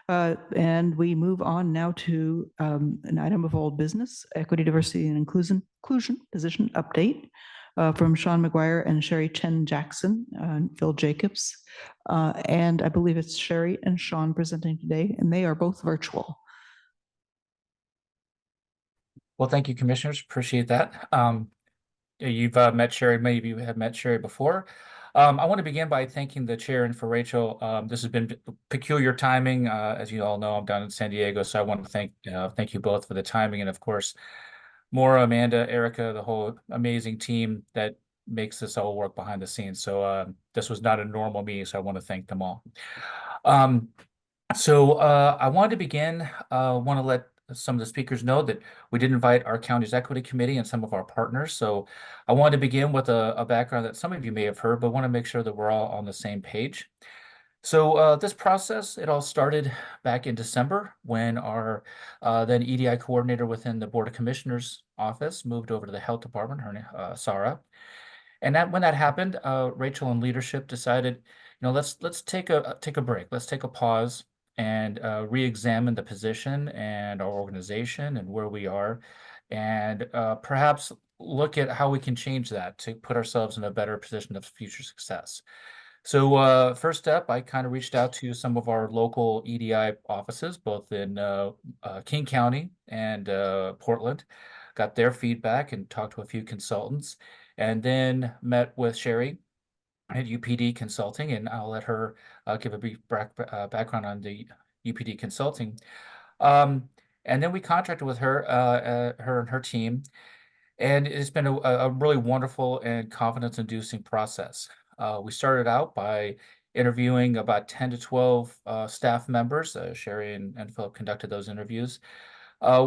And we move on now to an item of old business, equity, diversity, and inclusion position update from Sean McGuire and Sherry Chen Jackson and Phil Jacobs. And I believe it's Sherry and Sean presenting today, and they are both virtual. Well, thank you, commissioners. Appreciate that. You've met Sherry. Many of you have met Sherry before. I want to begin by thanking the chair and for Rachel. This has been peculiar timing. As you all know, I'm down in San Diego, so I want to thank you both for the timing, and of course, Maura, Amanda, Erica, the whole amazing team that makes this all work behind the scenes. So this was not a normal meeting, so I want to thank them all. I wanted to begin, want to let some of the speakers know that we did invite our county's equity committee and some of our partners. So I wanted to begin with a background that some of you may have heard, but want to make sure that we're all on the same page. So this process, it all started back in December when our then EDI coordinator within the Board of Commissioners office moved over to the health department, her name, Sarah. And when that happened, Rachel and leadership decided, let's take a break. Let's take a pause and re-examine the position and our organization and where we are, and perhaps look at how we can change that to put ourselves in a better position of future success. So first step, I kind of reached out to some of our local EDI offices, both in King County and Portland, got their feedback and talked to a few consultants, and then met with Sherry at UPD Consulting, and I'll let her give a brief background on the UPD Consulting. And then we contracted with her, her and her team, and it's been a really wonderful and confidence-inducing process. We started out by interviewing about 10 to 12 staff members. Sherry and Philip conducted those interviews.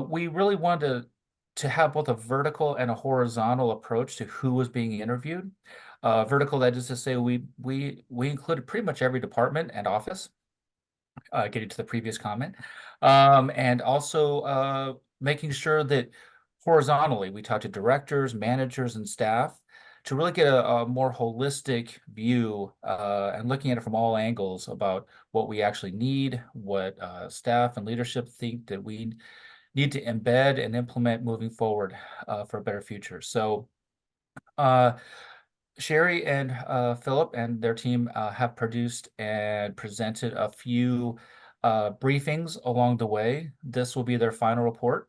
We really wanted to have both a vertical and a horizontal approach to who was being interviewed. Vertical, that is to say, we included pretty much every department and office, getting to the previous comment, and also making sure that horizontally we talked to directors, managers, and staff to really get a more holistic view and looking at it from all angles about what we actually need, what staff and leadership think that we need to embed and implement moving forward for a better future. So Sherry and Philip and their team have produced and presented a few briefings along the way. This will be their final report.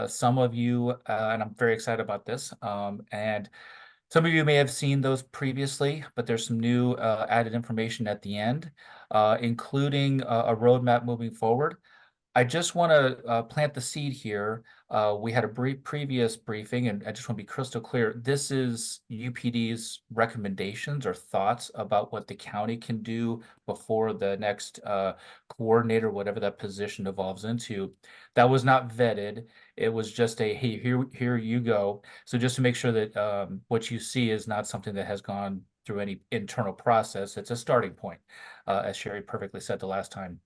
Some of you, and I'm very excited about this, and some of you may have seen those previously, but there's some new added information at the end, including a roadmap moving forward. I just want to plant the seed here. We had a previous briefing, and I just want to be crystal clear. This is UPD's recommendations or thoughts about what the county can do before the next coordinator, whatever that position evolves into. That was not vetted. It was just a, hey, here you go. So just to make sure that what you see is not something that has gone through any internal process. It's a starting point, as Sherry perfectly said the last time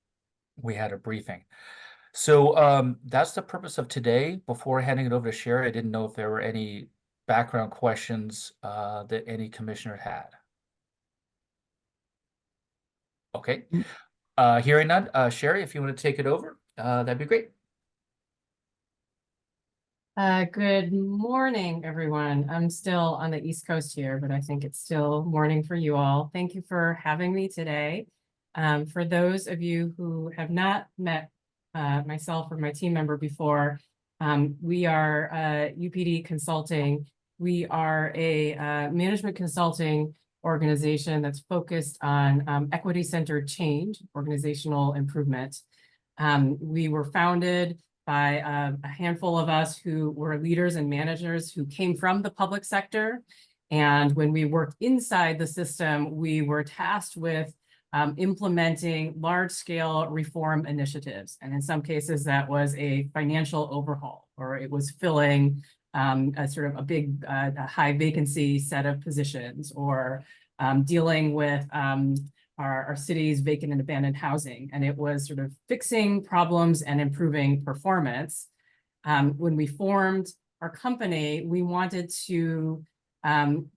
we had a briefing. So that's the purpose of today. Before handing it over to Sherry, I didn't know if there were any background questions that any commissioner had. Okay. Hearing none, Sherry, if you want to take it over, that'd be great. Good morning, everyone. I'm still on the East Coast here, but I think it's still morning for you all. Thank you for having me today. For those of you who have not met myself or my team member before, we are UPD Consulting. We are a management consulting organization that's focused on equity-centered change, organizational improvement. We were founded by a handful of us who were leaders and managers who came from the public sector. And when we worked inside the system, we were tasked with implementing large-scale reform initiatives. And in some cases, that was a financial overhaul, or it was filling a sort of a big, high vacancy set of positions, or dealing with our city's vacant and abandoned housing. And it was sort of fixing problems and improving performance. When we formed our company, we wanted to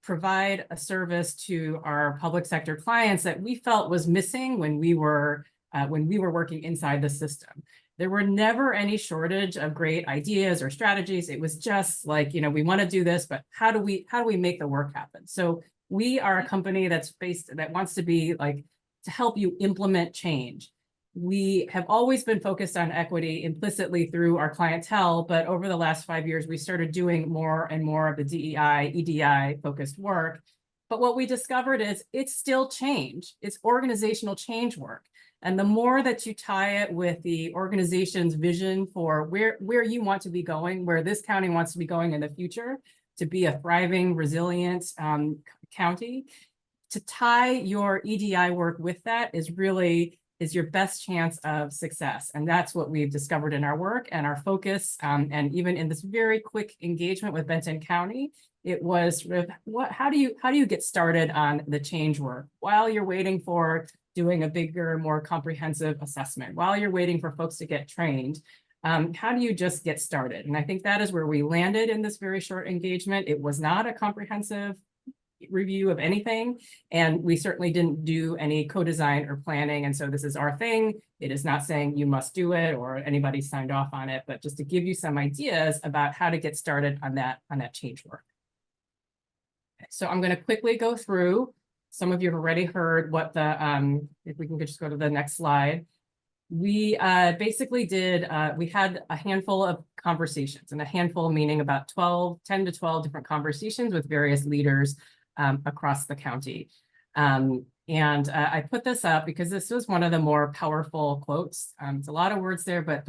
provide a service to our public sector clients that we felt was missing when we were when we were working inside the system. There were never any shortage of great ideas or strategies. It was just like, you know, we want to do this, but how do we make the work happen? So we are a company that wants to be like, to help you implement change. We have always been focused on equity implicitly through our clientele, but over the last 5 years, we started doing more and more of the DEI, EDI focused work. But what we discovered is it's still change. It's organizational change work. And the more that you tie it with the organization's vision for where you want to be going, where this county wants to be going in the future, to be a thriving, resilient county, to tie your EDI work with that is your best chance of success. And that's what we've discovered in our work and our focus. And even in this very quick engagement with Benton County, it was sort of how do you get started on the change work while you're waiting for doing a bigger, more comprehensive assessment, while you're waiting for folks to get trained. How do you just get started? And I think that is where we landed in this very short engagement. It was not a comprehensive review of anything, and we certainly didn't do any co-design or planning. And so this is our thing. It is not saying you must do it or anybody signed off on it, but just to give you some ideas about how to get started on that change work. So I'm going to quickly go through. Some of you have already heard what the, if we can just go to the next slide. We basically we had a handful of conversations, and a handful meaning about 10 to 12 different conversations with various leaders across the county. I put this up because this was one of the more powerful quotes. It's a lot of words there, but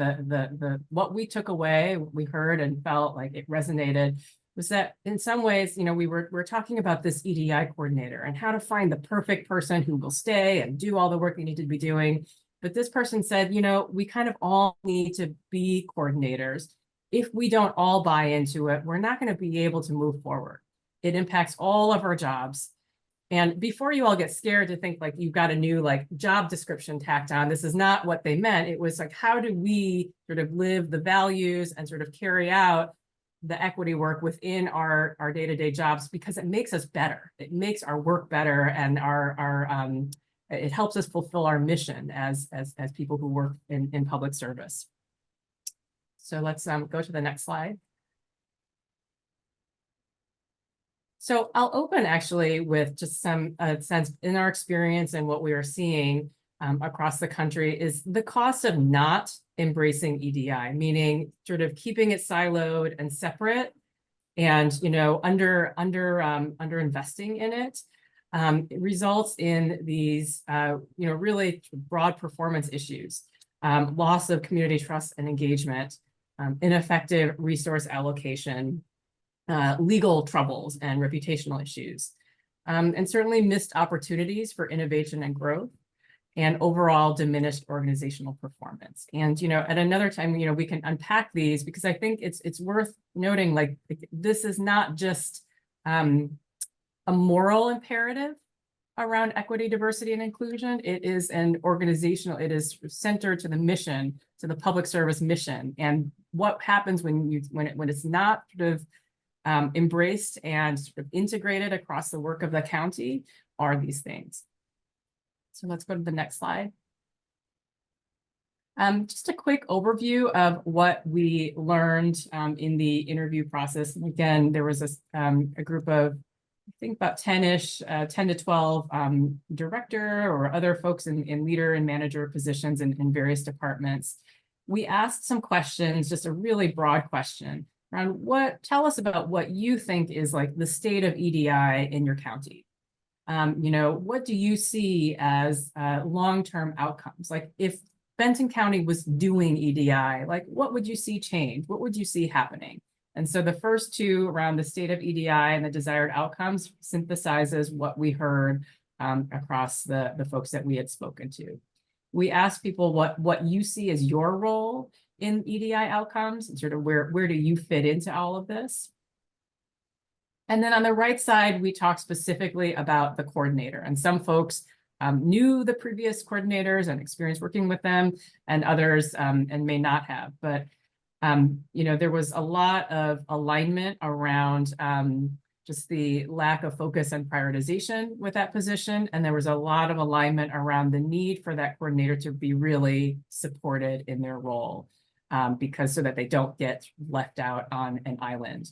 what we took away, we heard and felt like it resonated, was that in some ways, you know, we're talking about this EDI coordinator and how to find the perfect person who will stay and do all the work they need to be doing. But this person said, you know, we kind of all need to be coordinators. If we don't all buy into it, we're not going to be able to move forward. It impacts all of our jobs. And before you all get scared to think like you've got a new like job description tacked on, this is not what they meant. It was like, how do we sort of live the values and sort of carry out the equity work within our day-to-day jobs, because it makes us better. It makes our work better, and it helps us fulfill our mission as people who work in public service. So let's go to the next slide. So I'll open actually with just some sense in our experience and what we are seeing across the country is the cost of not embracing EDI, meaning sort of keeping it siloed and separate, and you know under investing in it. It results in these you know really broad performance issues, loss of community trust and engagement, ineffective resource allocation, legal troubles and reputational issues, and certainly missed opportunities for innovation and growth, and overall diminished organizational performance. And, you know, at another time, you know, we can unpack these, because I think it's worth noting, like, this is not just a moral imperative around equity, diversity, and inclusion. It is an organizational, it is centered to the mission, to the public service mission. And what happens when it's not sort of embraced and sort of integrated across the work of the county are these things. So let's go to the next slide. Just a quick overview of what we learned in the interview process. And again, there was a group of, I think about 10-ish, 10 to 12 director or other folks in leader and manager positions in various departments. We asked some questions, just a really broad question around tell us about what you think is like the state of EDI in your county. You know, what do you see as long-term outcomes? Like if Benton County was doing EDI, like what would you see change? What would you see happening? And so the first two around the state of EDI and the desired outcomes synthesizes what we heard across the folks that we had spoken to. We asked people what you see as your role in EDI outcomes, and sort of where do you fit into all of this? And then on the right side, we talked specifically about the coordinator, and some folks knew the previous coordinators and experienced working with them, and others and may not have. But you know, there was a lot of alignment around just the lack of focus and prioritization with that position. And there was a lot of alignment around the need for that coordinator to be really supported in their role, because so that they don't get left out on an island.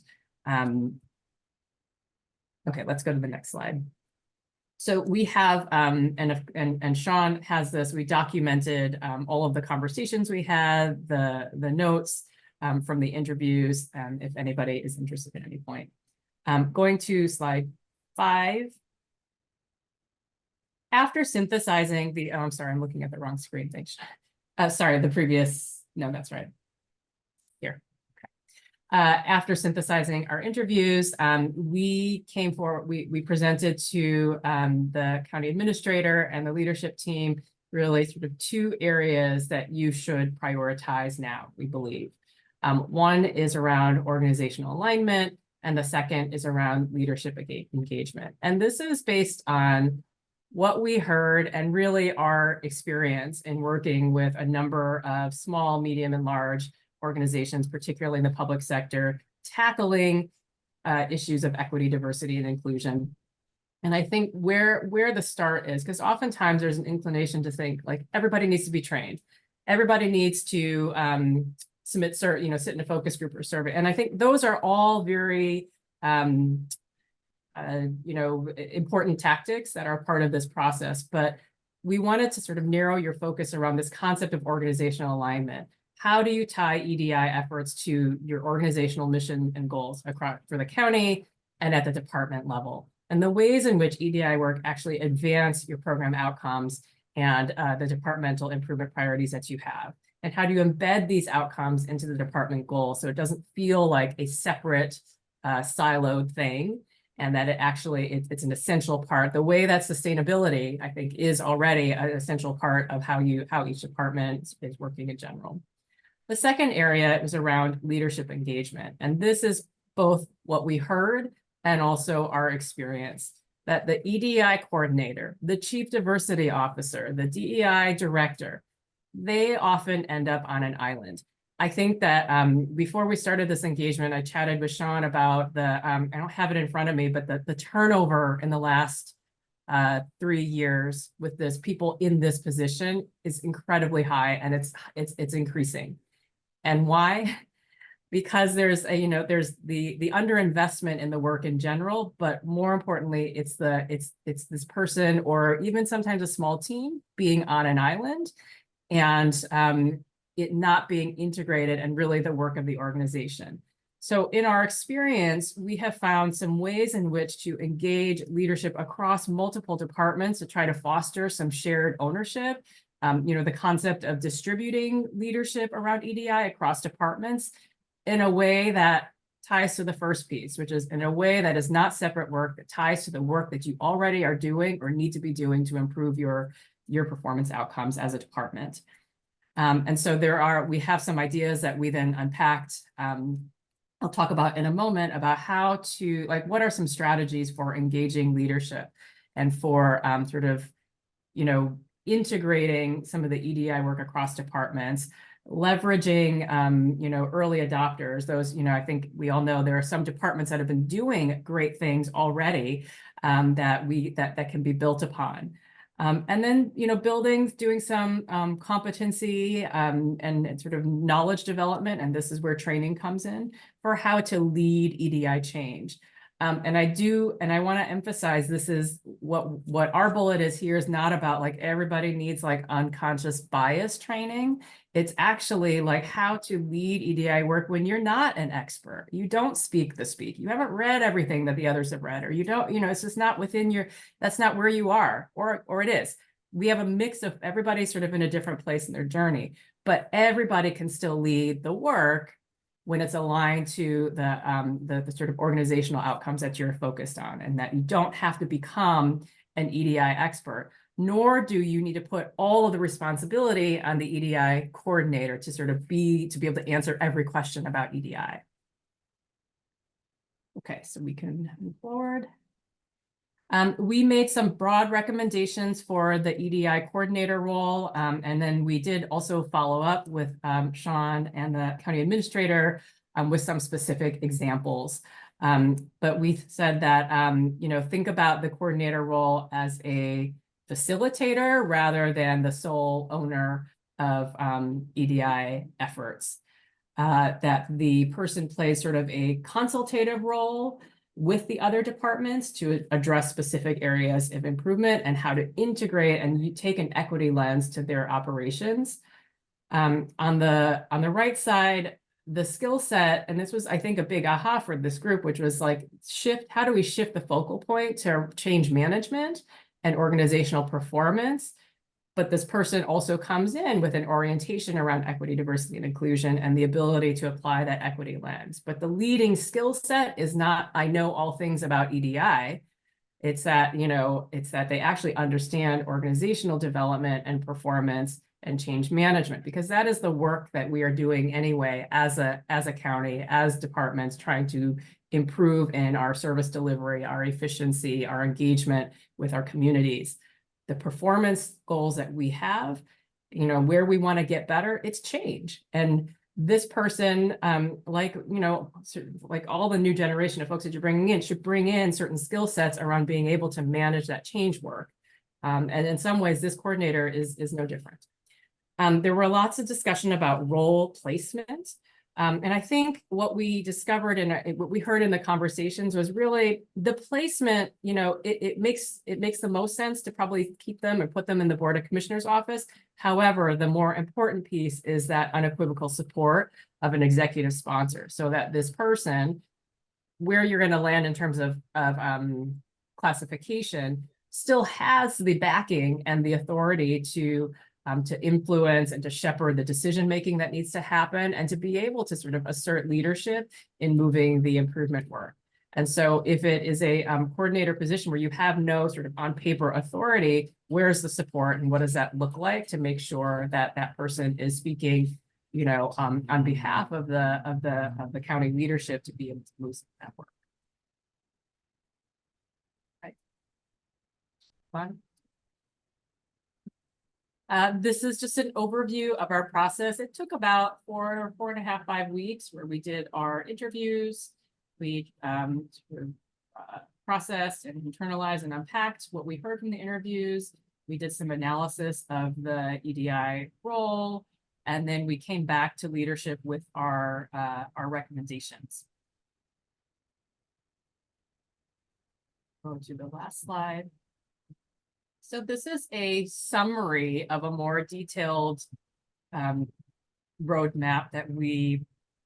Okay, let's go to the next slide. So we have, and Sean has this, we documented all of the conversations we had, the notes from the interviews, if anybody is interested at any point. Going to slide 5. After synthesizing the, oh, I'm sorry, I'm looking at the wrong screen, thanks. Sorry, the previous, no, that's right. Here. After synthesizing our interviews, we came forward, we presented to the county administrator and the leadership team really sort of 2 areas that you should prioritize now, we believe. One is around organizational alignment, and the second is around leadership engagement. And this is based on what we heard and really our experience in working with a number of small, medium, and large organizations, particularly in the public sector, tackling issues of equity, diversity, and inclusion. And I think where the start is, because oftentimes there's an inclination to think like everybody needs to be trained. Everybody needs to sit in a focus group or survey. And I think those are all very, important tactics that are part of this process. But we wanted to sort of narrow your focus around this concept of organizational alignment. How do you tie EDI efforts to your organizational mission and goals across for the county and at the department level? And the ways in which EDI work actually advance your program outcomes and the departmental improvement priorities that you have. And how do you embed these outcomes into the department goals so it doesn't feel like a separate siloed thing, and that it actually, it's an essential part. The way that sustainability, I think, is already an essential part of how each department is working in general. The second area is around leadership engagement. And this is both what we heard and also our experience, that the EDI coordinator, the chief diversity officer, the DEI director, they often end up on an island. I think that before we started this engagement, I chatted with Sean about the, I don't have it in front of me, but the turnover in the last 3 years with this people in this position is incredibly high, and it's increasing. And why? Because there's there's the underinvestment in the work in general, but more importantly, it's this person or even sometimes a small team being on an island, and it not being integrated and really the work of the organization. So in our experience, we have found some ways in which to engage leadership across multiple departments to try to foster some shared ownership. The concept of distributing leadership around EDI across departments in a way that ties to the first piece, which is in a way that is not separate work, that ties to the work that you already are doing or need to be doing to improve your performance outcomes as a department. And so we have some ideas that we then unpacked. I'll talk about in a moment about how to, what are some strategies for engaging leadership and for integrating some of the EDI work across departments, leveraging, early adopters. Those, I think we all know there are some departments that have been doing great things already that can be built upon. And then, doing some competency and sort of knowledge development, and this is where training comes in, for how to lead EDI change. And I want to emphasize, this is what our bullet is here is not about everybody needs unconscious bias training. It's actually how to lead EDI work when you're not an expert. You don't speak the speak. You haven't read everything that the others have read, or you don't, it's just not within that's not where you are, or it is. We have a mix of everybody sort of in a different place in their journey, but everybody can still lead the work when it's aligned to the sort of organizational outcomes that you're focused on, and that you don't have to become an EDI expert, nor do you need to put all of the responsibility on the EDI coordinator to be able to answer every question about EDI. Okay, so we can move forward. We made some broad recommendations for the EDI coordinator role, and then we did also follow up with Sean and the county administrator with some specific examples. But we said that, think about the coordinator role as a facilitator rather than the sole owner of EDI efforts. That the person plays sort of a consultative role with the other departments to address specific areas of improvement and how to integrate and take an equity lens to their operations. On the right side, the skill set, and this was, I think, a big aha for this group, which was like how do we shift the focal point to change management and organizational performance? But this person also comes in with an orientation around equity, diversity, and inclusion and the ability to apply that equity lens. But the leading skill set is not, I know all things about EDI. It's that, it's that they actually understand organizational development and performance and change management, because that is the work that we are doing anyway as a county, as departments, trying to improve in our service delivery, our efficiency, our engagement with our communities. The performance goals that we have, where we want to get better, it's change. And this person, like all the new generation of folks that you're bringing in, should bring in certain skill sets around being able to manage that change work. And in some ways, this coordinator is no different. There were lots of discussion about role placement. And I think what we discovered and what we heard in the conversations was really the placement, it makes the most sense to probably keep them and put them in the Board of Commissioners office. However, the more important piece is that unequivocal support of an executive sponsor, so that this person, where you're going to land in terms of classification, still has the backing and the authority to influence and to shepherd the decision-making that needs to happen, and to be able to sort of assert leadership in moving the improvement work. And so if it is a coordinator position where you have no sort of on paper authority, where's the support and what does that look like to make sure that that person is speaking, on behalf of the county leadership to be able to move that work. Right. Fine. This is just an overview of our process. It took about 4.5, 5 weeks where we did our interviews. We processed and internalized and unpacked what we heard from the interviews. We did some analysis of the EDI role, and then we came back to leadership with our recommendations. Go to the last slide. So this is a summary of a more detailed roadmap that we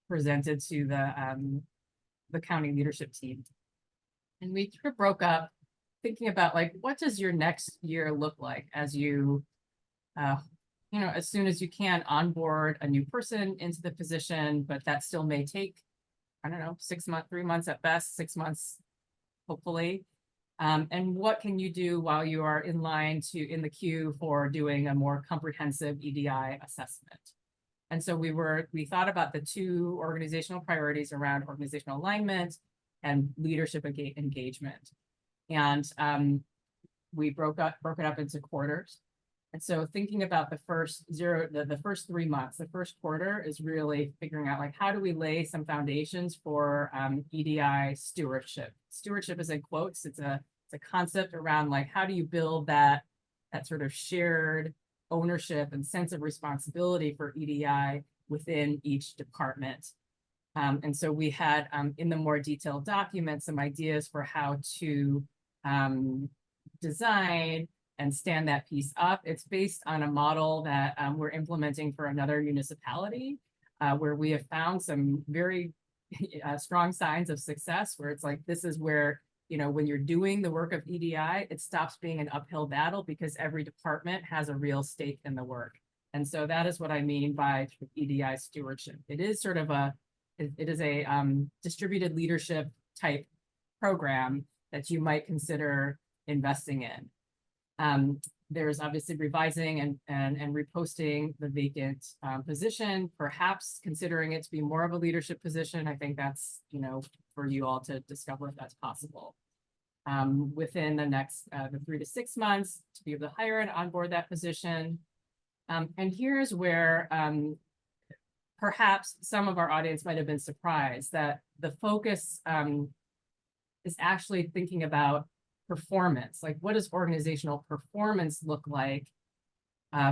presented to the county leadership team. And we sort of broke up thinking about, like, what does your next year look like as you, as soon as you can onboard a new person into the position, but that still may take, I don't know, 6 months, 3 months at best, 6 months, hopefully. And what can you do while you are in the queue for doing a more comprehensive EDI assessment? And so we thought about the 2 organizational priorities around organizational alignment and leadership engagement. And we broke it up into quarters. And so thinking about the first 3 months, the first quarter is really figuring out, like, how do we lay some foundations for EDI stewardship? Stewardship is in quotes. It's a concept around, like, how do you build that sort of shared ownership and sense of responsibility for EDI within each department. And so we had in the more detailed document some ideas for how to design and stand that piece up. It's based on a model that we're implementing for another municipality, where we have found some very strong signs of success, where it's like, this is where, when you're doing the work of EDI, it stops being an uphill battle because every department has a real stake in the work. And so that is what I mean by EDI stewardship. It is sort of a distributed leadership type program that you might consider investing in. There's obviously revising and reposting the vacant position, perhaps considering it to be more of a leadership position. I think that's, for you all to discover if that's possible. Within the next 3 to 6 months to be able to hire and onboard that position. And here's where perhaps some of our audience might have been surprised that the focus is actually thinking about performance. Like, what does organizational performance look like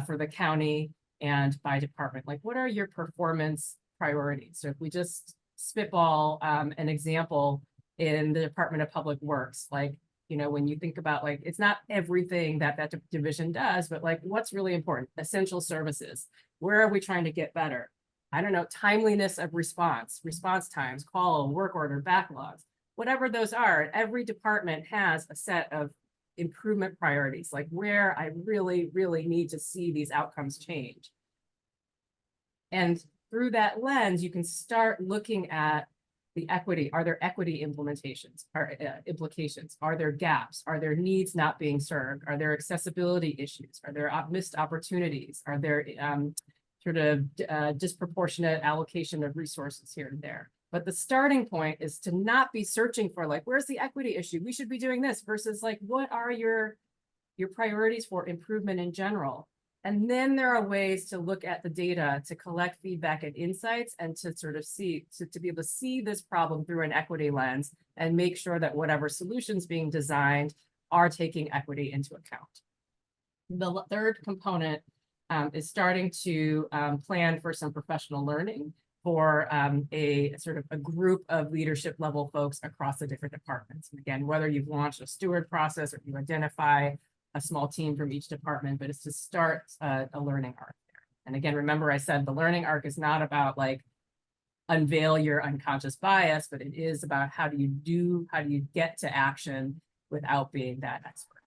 for the county and by department? Like, what are your performance priorities? So if we just spitball an example in the Department of Public Works, like, you know, when you think about, like, it's not everything that that division does, but like, what's really important? Essential services. Where are we trying to get better? I don't know, timeliness of response times, call, work order, backlogs, whatever those are. Every department has a set of improvement priorities, like where I really, really need to see these outcomes change. And through that lens, you can start looking at the equity. Are there equity implementations or implications? Are there gaps? Are there needs not being served? Are there accessibility issues? Are there missed opportunities? Are there sort of disproportionate allocation of resources here and there? But the starting point is to not be searching for, like, where's the equity issue? We should be doing this, versus like, what are your priorities for improvement in general? And then there are ways to look at the data to collect feedback and insights, and to sort of see, to be able to see this problem through an equity lens and make sure that whatever solutions being designed are taking equity into account. The third component is starting to plan for some professional learning for a sort of a group of leadership level folks across the different departments. And again, whether you've launched a steward process or you identify a small team from each department, but it's to start a learning arc there. And again, remember I said the learning arc is not about like unveil your unconscious bias, but it is about how do you get to action without being that expert.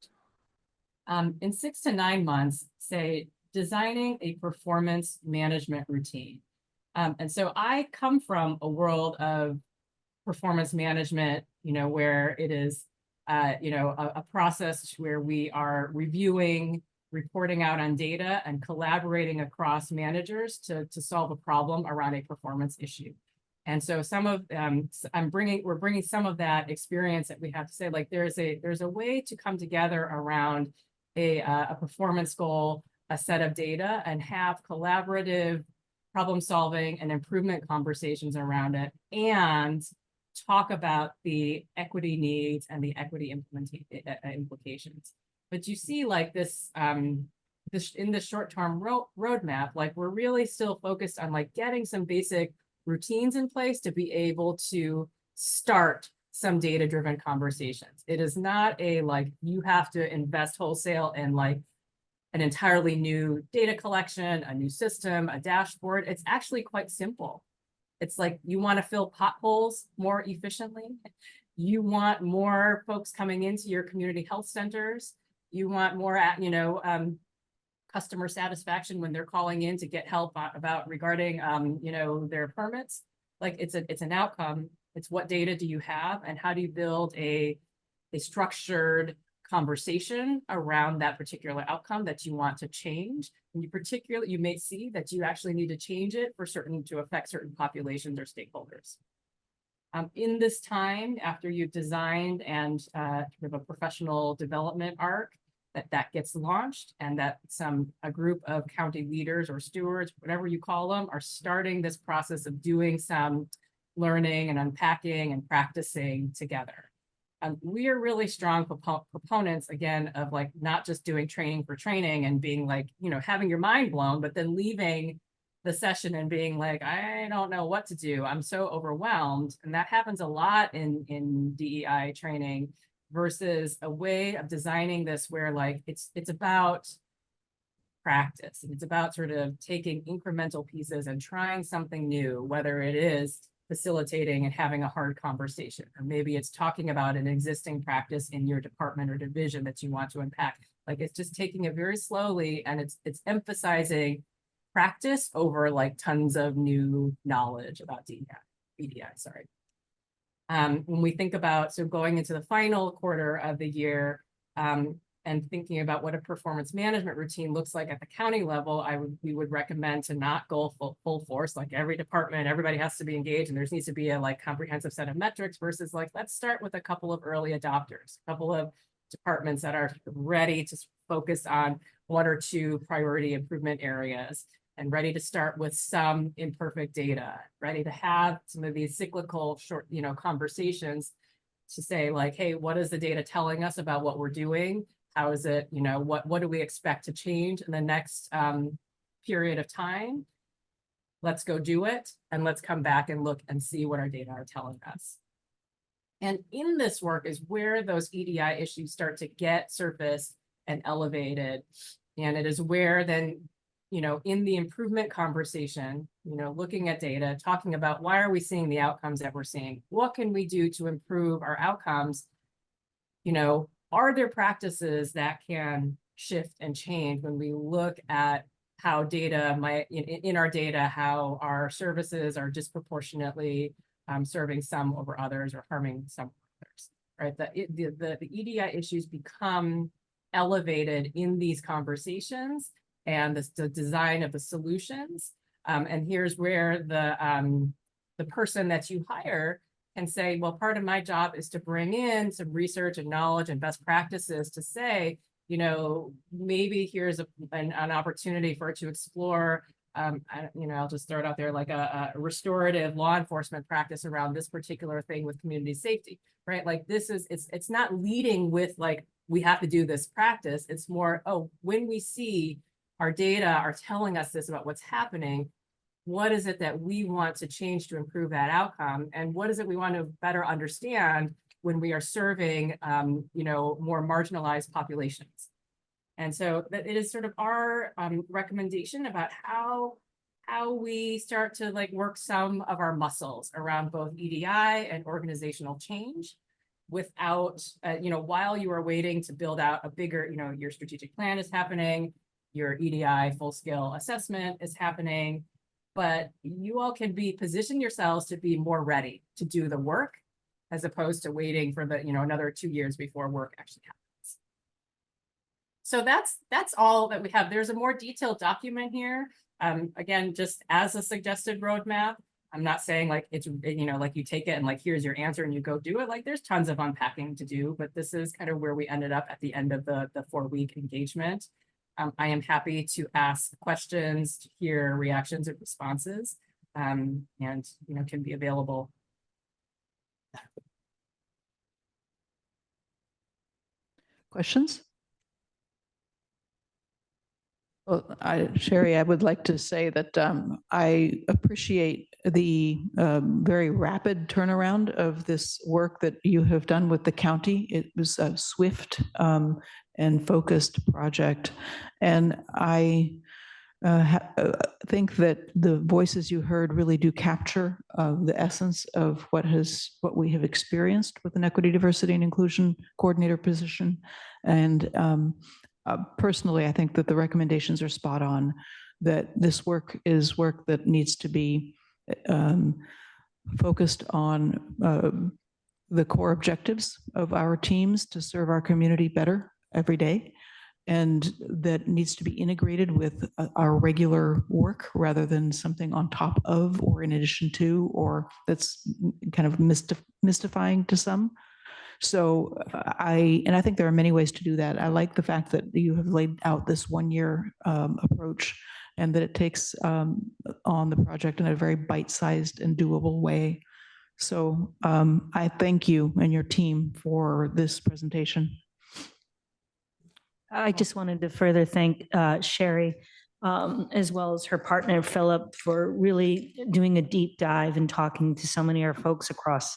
In 6 to 9 months, say, designing a performance management routine. And so I come from a world of performance management, you know, where it is, you know, a process where we are reviewing, reporting out on data, and collaborating across managers to solve a problem around a performance issue. And so some of we're bringing some of that experience that we have to say, like, there's a way to come together around a performance goal, a set of data, and have collaborative problem solving and improvement conversations around it, and talk about the equity needs and the equity implications. But you see, like, this in the short-term roadmap, like, we're really still focused on like getting some basic routines in place to be able to start some data-driven conversations. It is not a like you have to invest wholesale in like an entirely new data collection, a new system, a dashboard. It's actually quite simple. It's like, you want to fill potholes more efficiently. You want more folks coming into your community health centers. You want more, you know, customer satisfaction when they're calling in to get help regarding, you know, their permits. Like, it's an outcome. It's what data do you have, and how do you build a structured conversation around that particular outcome that you want to change. And you may see that you actually need to change it to affect certain populations or stakeholders. In this time, after you've designed and have a professional development arc, that gets launched, and that a group of county leaders or stewards, whatever you call them, are starting this process of doing some learning and unpacking and practicing together. We are really strong proponents, again, of like not just doing training for training and being like, you know, having your mind blown, but then leaving the session and being like, I don't know what to do. I'm so overwhelmed. And that happens a lot in DEI training, versus a way of designing this where like it's about practice, and it's about sort of taking incremental pieces and trying something new, whether it is facilitating and having a hard conversation, or maybe it's talking about an existing practice in your department or division that you want to unpack. Like, it's just taking it very slowly, and it's emphasizing practice over like tons of new knowledge about DEI, sorry. When we think about, so going into the final quarter of the year, and thinking about what a performance management routine looks like at the county level, we would recommend to not go full force, like every department, everybody has to be engaged, and there needs to be a like comprehensive set of metrics, versus like, let's start with a couple of early adopters, a couple of departments that are ready to focus on 1 or 2 priority improvement areas, and ready to start with some imperfect data, ready to have some of these cyclical short, you know, conversations to say like, hey, what is the data telling us about what we're doing? How is it, you know, what do we expect to change in the next period of time? Let's go do it, and let's come back and look and see what our data are telling us. And in this work is where those EDI issues start to get surfaced and elevated. And it is where then, you know, in the improvement conversation, you know, looking at data, talking about why are we seeing the outcomes that we're seeing? What can we do to improve our outcomes? You know, are there practices that can shift and change when we look at how data might, in our data, how our services are disproportionately serving some over others or harming some others, right? The EDI issues become elevated in these conversations and the design of the solutions. And here's where the person that you hire can say, well, part of my job is to bring in some research and knowledge and best practices to say, you know, maybe here's an opportunity for it to explore, you know, I'll just throw it out there, like a restorative law enforcement practice around this particular thing with community safety, right? Like this is, it's not leading with like, we have to do this practice. It's more, oh, when we see our data are telling us this about what's happening, what is it that we want to change to improve that outcome? And what is it we want to better understand when we are serving, you know, more marginalized populations? And so that it is sort of our recommendation about how we start to like work some of our muscles around both EDI and organizational change without, you know, while you are waiting to build out a bigger, you know, your strategic plan is happening, your EDI full-scale assessment is happening, but you all can position yourselves to be more ready to do the work as opposed to waiting for the, you know, another 2 years before work actually happens. So that's all that we have. There's a more detailed document here. Again, just as a suggested roadmap. I'm not saying like it's, you know, like you take it and like, here's your answer and you go do it. Like there's tons of unpacking to do, but this is kind of where we ended up at the end of the 4-week engagement. I am happy to ask questions, to hear reactions and responses, and, you know, can be available. Questions? Well, Sherry, I would like to say that I appreciate the very rapid turnaround of this work that you have done with the county. It was a swift and focused project. And I think that the voices you heard really do capture the essence of what we have experienced with an equity, diversity, and inclusion coordinator position. And personally, I think that the recommendations are spot on, that this work is work that needs to be focused on the core objectives of our teams to serve our community better every day, and that needs to be integrated with our regular work rather than something on top of or in addition to, or that's kind of mystifying to some. So I think there are many ways to do that. I like the fact that you have laid out this 1-year approach and that it takes on the project in a very bite-sized and doable way. So I thank you and your team for this presentation. I just wanted to further thank Sherry, as well as her partner, Philip, for really doing a deep dive and talking to so many of our folks across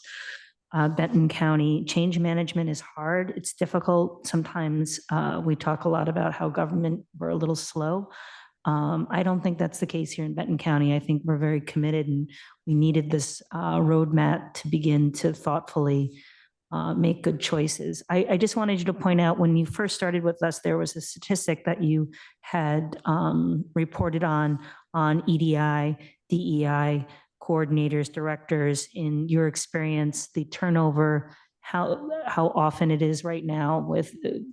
Benton County. Change management is hard. It's difficult. Sometimes we talk a lot about how government, we're a little slow. I don't think that's the case here in Benton County. I think we're very committed, and we needed this roadmap to begin to thoughtfully make good choices. I just wanted you to point out, when you first started with us, there was a statistic that you had reported on EDI, DEI coordinators, directors. In your experience, the turnover, how often it is right now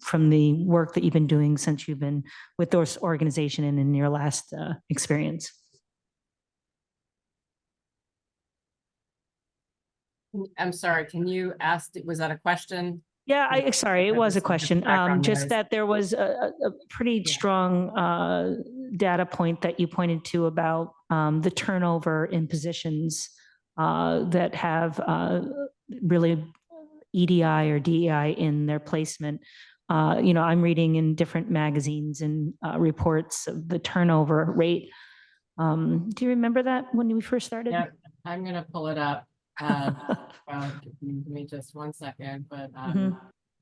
from the work that you've been doing since you've been with this organization and in your last experience. I'm sorry, can you ask, was that a question? Yeah, sorry, it was a question. Just that there was a pretty strong data point that you pointed to about the turnover in positions that have really EDI or DEI in their placement. You know, I'm reading in different magazines and reports of the turnover rate. Do you remember that when we first started? Yeah, I'm gonna pull it up. Give me just 1 second, but Mhm.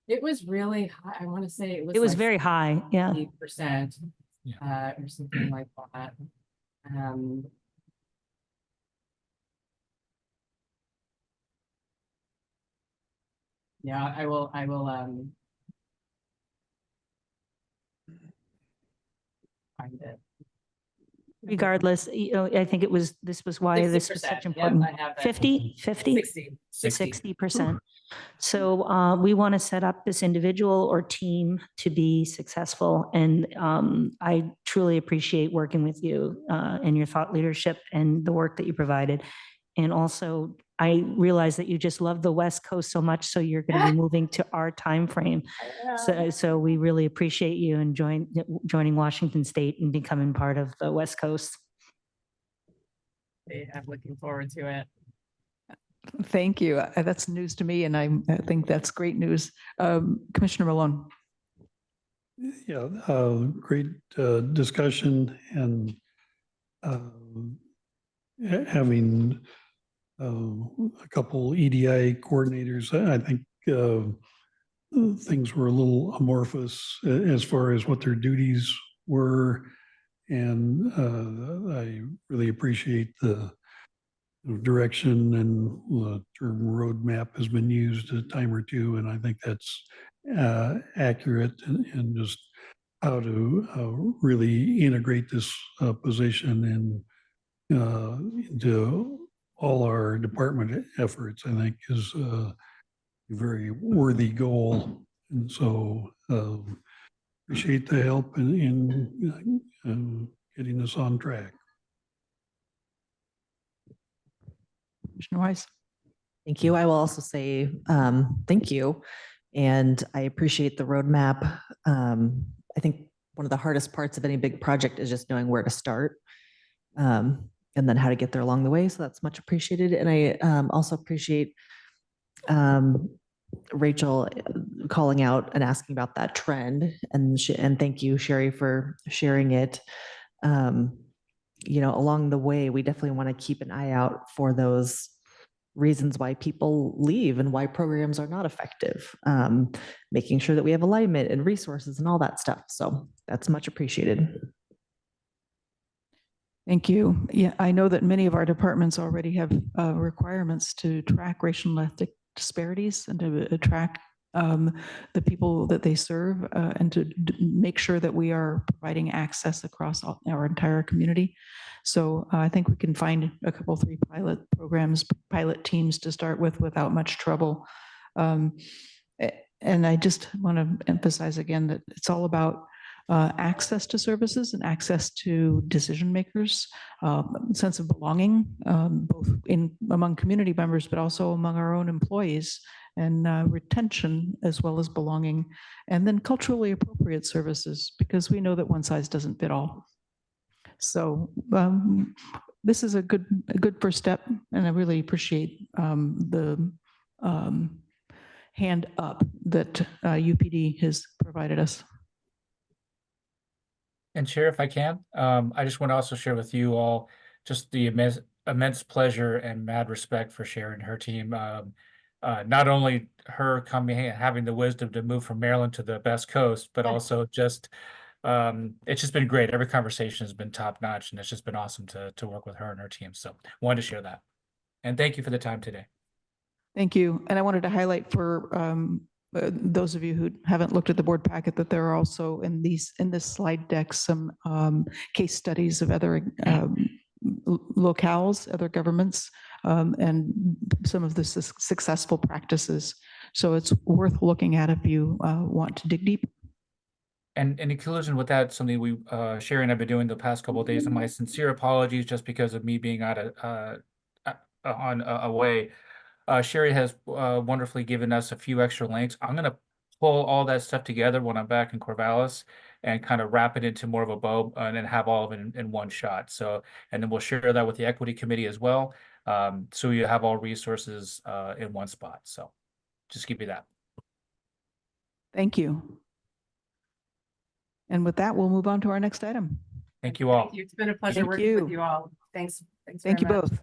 it was really high. I want to say it was It was like very high, yeah. 8%, Yeah. or something like that. Yeah, I will find it. Regardless, you know, I think this was why this was 60%. such Yep, important. I have that. 50, 60. 60%. So we want to set up this individual or team to be successful. And I truly appreciate working with you and your thought leadership and the work that you provided. And also, I realize that you just love the West Coast so much, so you're going to be moving to our time frame. So we really appreciate you and joining Washington State and becoming part of the West Coast. I'm looking forward to it. Thank you. That's news to me, and I think that's great news. Commissioner Malone. Yeah, great discussion, and having a couple EDI coordinators. I think things were a little amorphous as far as what their duties were, and I really appreciate the direction, and the term roadmap has been used a time or two, and I think that's accurate, and just how to really integrate this position into all our department efforts, I think is a very worthy goal. And so appreciate the help in getting us on track. Commissioner Weiss. Thank you. I will also say thank you. And I appreciate the roadmap. I think one of the hardest parts of any big project is just knowing where to start and then how to get there along the way. So that's much appreciated. And I also appreciate Rachel calling out and asking about that trend. And thank you, Sherry, for sharing it. You know, along the way, we definitely want to keep an eye out for those reasons why people leave and why programs are not effective, making sure that we have alignment and resources and all that stuff. So that's much appreciated. Thank you. Yeah, I know that many of our departments already have requirements to track racial and ethnic disparities and to track the people that they serve and to make sure that we are providing access across our entire community. So I think we can find a couple, 3 pilot programs, pilot teams to start with without much trouble. And I just want to emphasize again that it's all about access to services and access to decision makers, sense of belonging, both among community members, but also among our own employees, and retention as well as belonging, and then culturally appropriate services, because we know that one size doesn't fit all. So this is a good first step, and I really appreciate the hand up that UPD has provided us. And Chair, if I can, I just want to also share with you all just the immense pleasure and mad respect for Sherry and her team. Not only her having the wisdom to move from Maryland to the Best Coast, but also just it's just been great. Every conversation has been top notch, and it's just been awesome to work with her and her team. So wanted to share that. And thank you for the time today. Thank you. And I wanted to highlight for those of you who haven't looked at the board packet that there are also in this slide deck some case studies of other locales, other governments, and some of the successful practices. So it's worth looking at if you want to dig deep. And in conclusion with that, something we Sherry and I have been doing the past couple of days, and my sincere apologies just because of me being out of away. Sherry has wonderfully given us a few extra links. I'm going to pull all that stuff together when I'm back in Corvallis and kind of wrap it into more of a bow and then have all of it in one shot. So, and then we'll share that with the Equity Committee as well. So you have all resources in one spot. So just give you that. Thank you. And with that, we'll move on to our next item. Thank you all. Thank you. It's been a pleasure Thank working with you. you all. Thanks. Thanks Thank you very much. both.